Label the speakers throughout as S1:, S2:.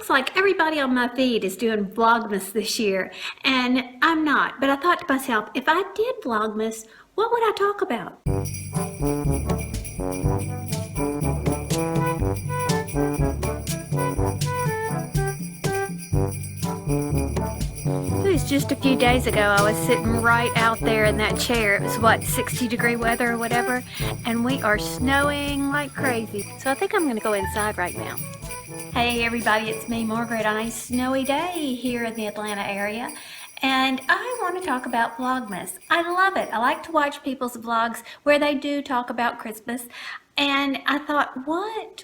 S1: looks like everybody on my feed is doing Vlogmas this year, and I'm not. But I thought to myself, if I did Vlogmas, what would I talk about? It was just a few days ago, I was sitting right out there in that chair. It was what, 60-degree weather or whatever, and we are snowing like crazy. So I think I'm gonna go inside right now. Hey everybody, it's me, Margaret, on a snowy day here in the Atlanta area. And I want to talk about Vlogmas. I love it. I like to watch people's vlogs where they do talk about Christmas. And I thought, what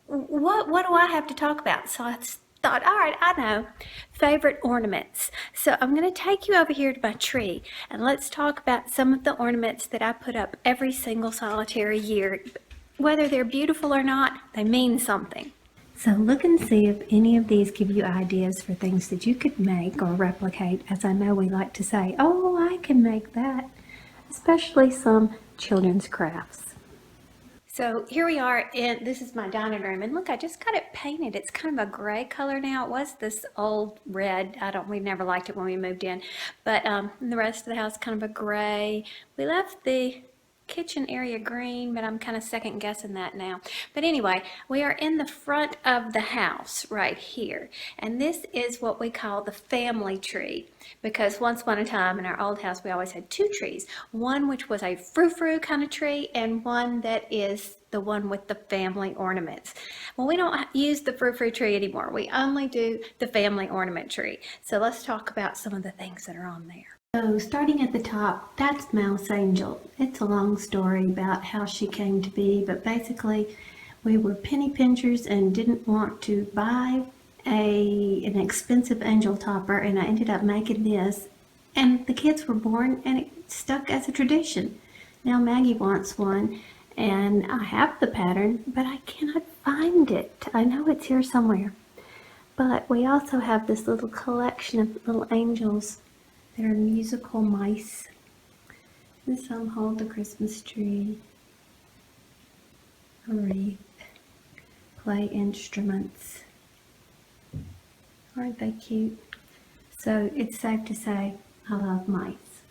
S1: do I have to talk about? So I thought, all right, I know, favorite ornaments. So I'm going to take you over here to my tree and let's talk about some of the ornaments that I put up every single solitary year. Whether they're beautiful or not, they mean something. So look and see if any of these give you ideas for things that you could make or replicate, as I know we like to say, oh, I can make that, especially some children's crafts. So here we are, and this is my dining room, and look, I just got it painted. It's kind of a gray color now. It was this old red. We never liked it when we moved in, but the rest of the house kind of a gray. We left the kitchen area green, but I'm kind of second guessing that now. But anyway, we are in the front of the house right here, and this is what we call the family tree, because once upon a time in our old house we always had two trees, one which was a frou-frou kind of tree and one that is the one with the family ornaments. Well, we don't use the frou-frou tree anymore. We only do the family ornament tree. So let's talk about some of the things that are on there. So starting at the top, that's Mouse Angel. It's a long story about how she came to be, but basically we were penny pinchers and didn't want to buy an expensive angel topper, and I ended up making this, and the kids were born and it stuck as a tradition. Now Maggie wants one, and I have the pattern, but I cannot find it. I know it's here somewhere. But we also have this little collection of little angels. They're musical mice. And some hold the Christmas tree, a wreath, play instruments. Aren't they cute? So it's safe to say I love mice.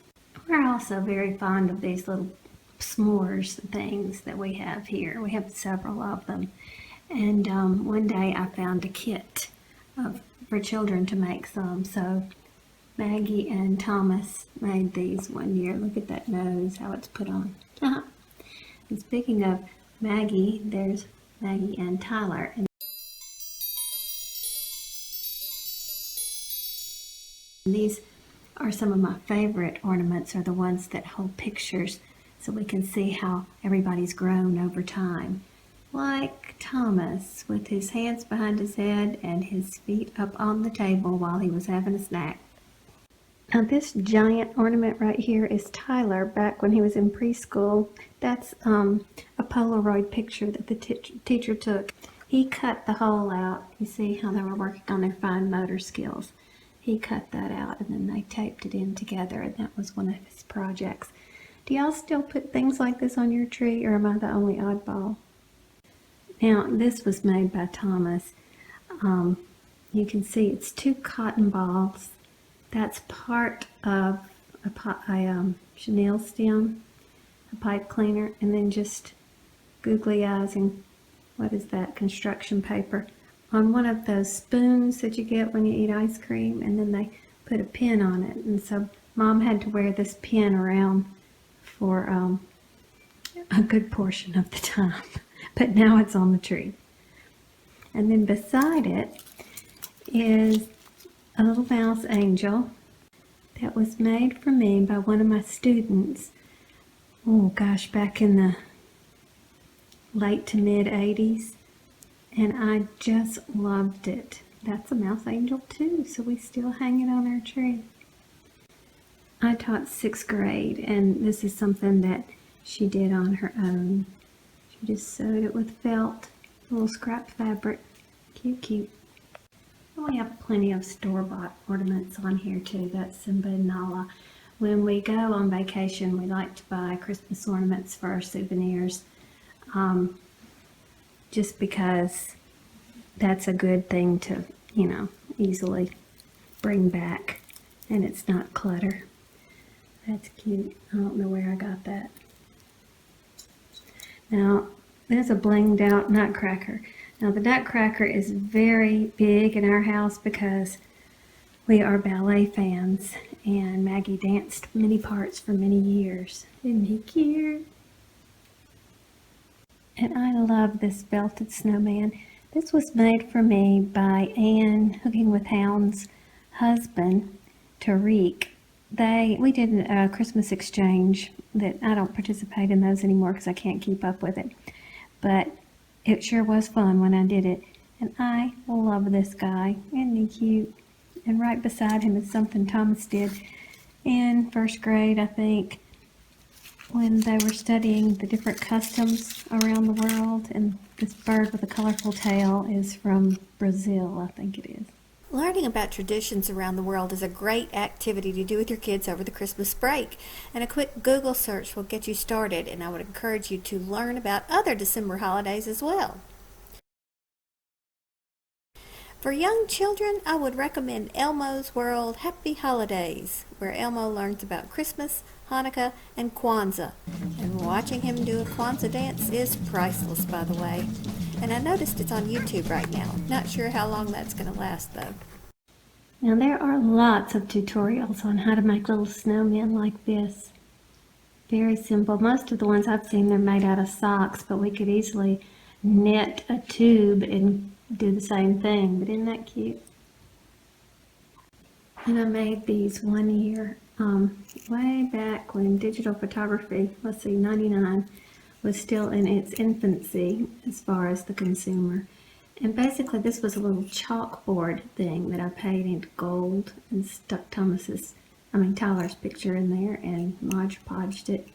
S1: We're also very fond of these little s'mores things that we have here. We have several of them. And one day I found a kit for children to make some. So Maggie and Thomas made these one year. Look at that nose, how it's put on. And speaking of Maggie, there's Maggie and Tyler. And these are some of my favorite ornaments, are the ones that hold pictures so we can see how everybody's grown over time. Like Thomas with his hands behind his head and his feet up on the table while he was having a snack. Now this giant ornament right here is Tyler back when he was in preschool. That's a Polaroid picture that the teacher took. He cut the hole out. You see how they were working on their fine motor skills. He cut that out and then they taped it in together, and that was one of his projects. Do y'all still put things like this on your tree, or am I the only oddball? Now this was made by Thomas. You can see it's two cotton balls. That's part of a chenille stem, a pipe cleaner, and then just googly eyes and what is that, construction paper on one of those spoons that you get when you eat ice cream, and then they put a pin on it. And so Mom had to wear this pin around for a good portion of the time, but now it's on the tree. And then beside it is a little mouse angel that was made for me by one of my students, oh gosh, back in the late to mid 80s, and I just loved it. That's a mouse angel too, so we still hang it on our tree. I taught 6th grade, and this is something that she did on her own. She just sewed it with felt, a little scrap fabric. Cute, cute. We have plenty of store-bought ornaments on here too. That's Simba and Nala. When we go on vacation, we like to buy Christmas ornaments for our souvenirs, just because that's a good thing to, you know, easily bring back, and it's not clutter. That's cute. I don't know where I got that. Now, there's a blinged out nutcracker. Now, the nutcracker is very big in our house because we are ballet fans, and Maggie danced many parts for many years. Isn't he cute? And I love this belted snowman. This was made for me by Anne, Hooking with Hound's husband, Tariq. We did a Christmas exchange that I don't participate in those anymore because I can't keep up with it. But it sure was fun when I did it. And I love this guy. Isn't he cute? And right beside him is something Thomas did in first grade, I think, when they were studying the different customs around the world. And this bird with a colorful tail is from Brazil, I think it is.
S2: Learning about traditions around the world is a great activity to do with your kids over the Christmas break, and a quick Google search will get you started, and I would encourage you to learn about other December holidays as well. For young children, I would recommend Elmo's World Happy Holidays, where Elmo learns about Christmas, Hanukkah, and Kwanzaa. And watching him do a Kwanzaa dance is priceless, by the way. And I noticed it's on YouTube right now. Not sure how long that's going to last, though.
S1: Now, there are lots of tutorials on how to make little snowmen like this. Very simple. Most of the ones I've seen, they're made out of socks, but we could easily knit a tube and do the same thing. But isn't that cute? And I made these one year, way back when digital photography, 99, was still in its infancy as far as the consumer. And basically this was a little chalkboard thing that I painted gold and stuck Tyler's picture in there and Modge Podged it.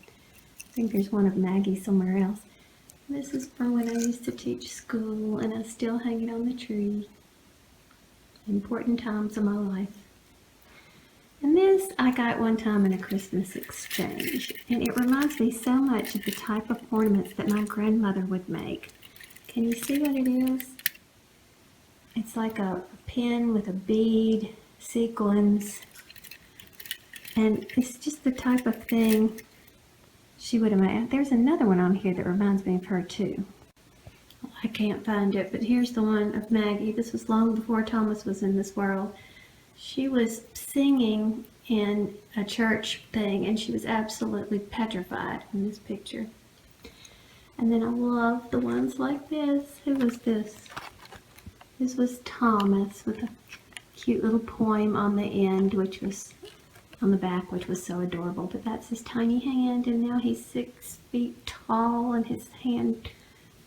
S1: I think there's one of Maggie somewhere else. This is from when I used to teach school, and I still hang it on the tree. Important times of my life. And this I got one time in a Christmas exchange, and it reminds me so much of the type of ornaments that my grandmother would make. Can you see what it is? It's like a pin with a bead, sequins, and it's just the type of thing she would have made. There's another one on here that reminds me of her too. I can't find it, but here's the one of Maggie. This was long before Thomas was in this world. She was singing in a church thing, and she was absolutely petrified in this picture. And then I love the ones like this. Who was this? This was Thomas with a cute little poem on the end, which was on the back, which was so adorable. But that's his tiny hand, and now he's 6 feet tall, and his hand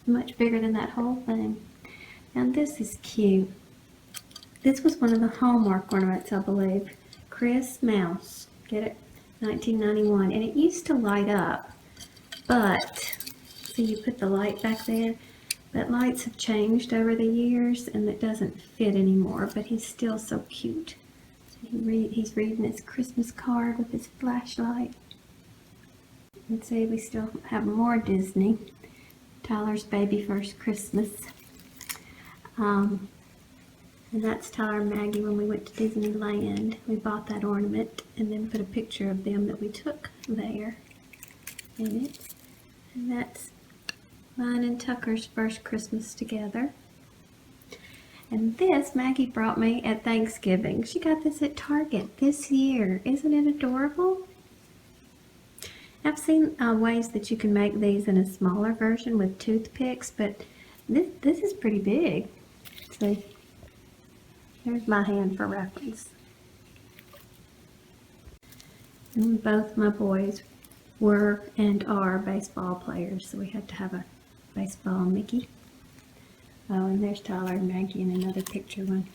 S1: is much bigger than that whole thing. And this is cute. This was one of the Hallmark ornaments, I believe. Chris Mouse, get it? 1991, and it used to light up, but see, you put the light back there, but lights have changed over the years, and it doesn't fit anymore, but he's still so cute. He's reading his Christmas card with his flashlight. And see, we still have more Disney. Tyler's Baby First Christmas. And that's Tyler and Maggie when we went to Disneyland. We bought that ornament and then put a picture of them that we took there in it. And that's mine and Tucker's first Christmas together. And this Maggie brought me at Thanksgiving. She got this at Target this year. Isn't it adorable? I've seen ways that you can make these in a smaller version with toothpicks, but this is pretty big. See? Here's my hand for reference. And both my boys were and are baseball players, so we had to have a baseball Mickey. Oh, and there's Tyler and Maggie in another picture one.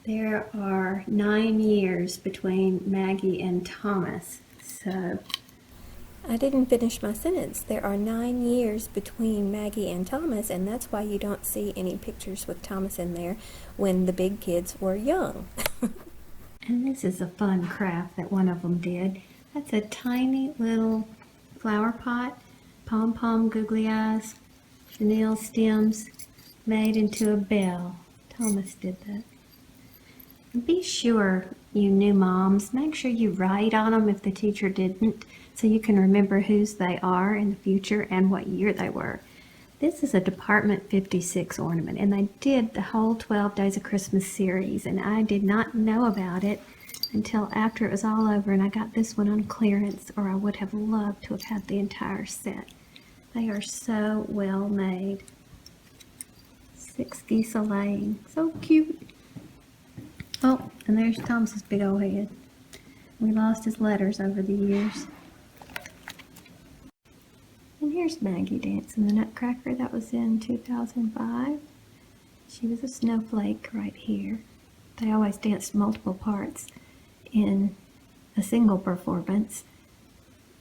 S1: There are 9 years between Maggie and Thomas, so...
S2: I didn't finish my sentence. There are 9 years between Maggie and Thomas, and that's why you don't see any pictures with Thomas in there when the big kids were young.
S1: And this is a fun craft that one of them did. That's a tiny little flower pot, pom-pom googly eyes, chenille stems, made into a bell. Thomas did that. And be sure, you new moms, make sure you write on them if the teacher didn't, so you can remember whose they are in the future and what year they were. This is a Department 56 ornament, and they did the whole 12 Days of Christmas series, and I did not know about it until after it was all over, and I got this one on clearance, or I would have loved to have had the entire set. They are so well made. 6 geese a laying. So cute. Oh, and there's Thomas's big old head. We lost his letters over the years. And here's Maggie dancing the Nutcracker. That was in 2005. She was a snowflake right here. They always danced multiple parts in a single performance,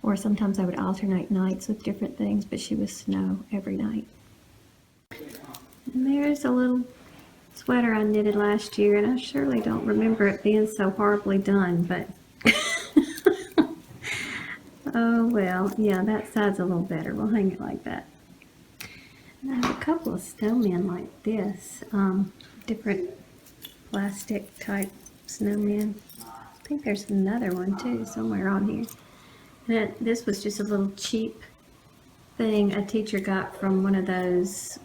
S1: or sometimes I would alternate nights with different things, but she was snow every night. And there's a little sweater I knitted last year, and I surely don't remember it being so horribly done, but oh well, yeah, that side's a little better. We'll hang it like that. And I have a couple of snowmen like this, different plastic type snowmen. I think there's another one too somewhere on here. And this was just a little cheap thing a teacher got from one of those,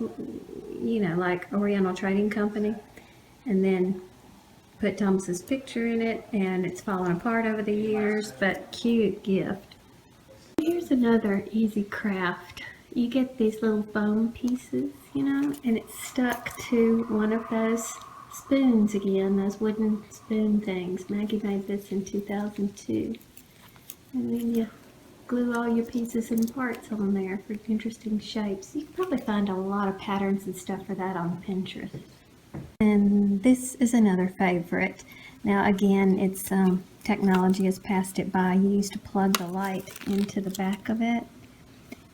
S1: you know, like Oriental Trading Company, and then put Thomas's picture in it, and it's fallen apart over the years, but cute gift. Here's another easy craft. You get these little foam pieces, you know, and it's stuck to one of those spoons again, those wooden spoon things. Maggie made this in 2002. And then you glue all your pieces and parts on there for interesting shapes. You can probably find a lot of patterns and stuff for that on Pinterest. And this is another favorite. Now again, it's technology has passed it by. You used to plug the light into the back of it,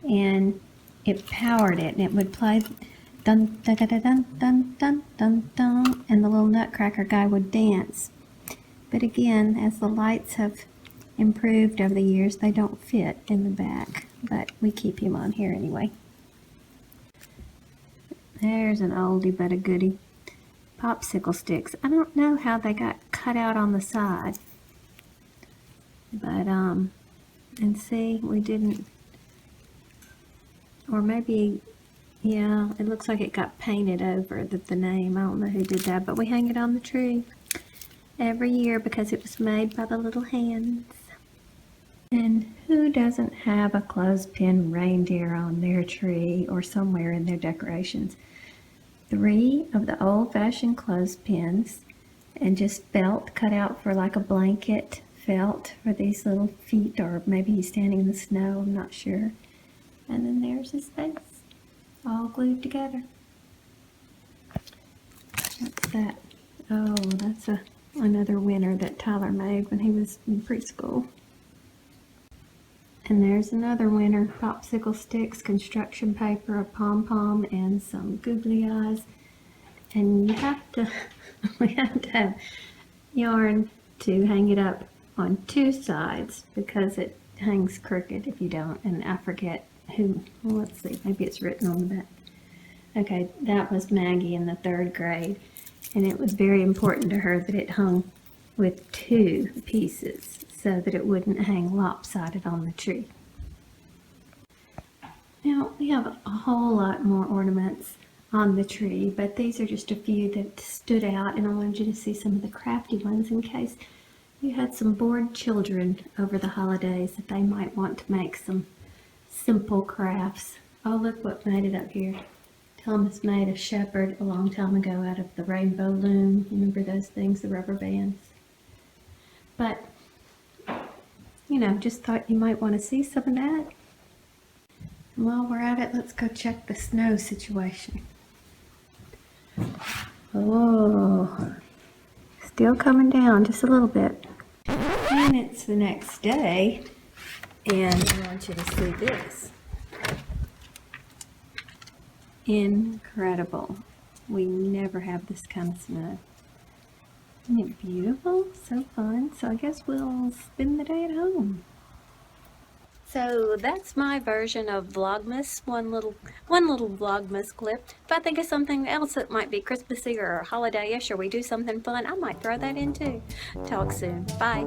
S1: and it powered it, and it would play dun dun dun dun dun dun dun dun, and the little Nutcracker guy would dance. But again, as the lights have improved over the years, they don't fit in the back, but we keep him on here anyway. There's an oldie but a goodie. Popsicle sticks. I don't know how they got cut out on the side, but and see, we didn't, or maybe, yeah, it looks like it got painted over the name. I don't know who did that, but we hang it on the tree every year because it was made by the little hands. And who doesn't have a clothespin reindeer on their tree or somewhere in their decorations? 3 of the old-fashioned clothespins, and just felt cut out for like a blanket felt for these little feet, or maybe he's standing in the snow, I'm not sure. And then there's his face, all glued together. What's that? Oh, that's another winner that Tyler made when he was in preschool. And there's another winner, popsicle sticks, construction paper, a pom-pom, and some googly eyes. And you have to, we have to have yarn to hang it up on 2 sides because it hangs crooked if you don't. And I forget who, well, let's see, maybe it's written on the back. Okay, that was Maggie in the 3rd grade. And it was very important to her that it hung with 2 pieces, so that it wouldn't hang lopsided on the tree. Now, we have a whole lot more ornaments on the tree, but these are just a few that stood out, and I wanted you to see some of the crafty ones in case you had some bored children over the holidays that they might want to make some simple crafts. Oh, look what made it up here. Thomas made a shepherd a long time ago out of the rainbow loom. Remember those things, the rubber bands? But you know, just thought you might want to see some of that. And while we're at it, let's go check the snow situation. Oh, still coming down just a little bit. And it's the next day, and I want you to see this. Incredible. We never have this kind of snow. Isn't it beautiful? So fun. So I guess we'll spend the day at home.
S3: So that's my version of Vlogmas, one little Vlogmas clip. If I think of something else that might be Christmassy or holiday-ish, or we do something fun, I might throw that in too. Talk soon. Bye.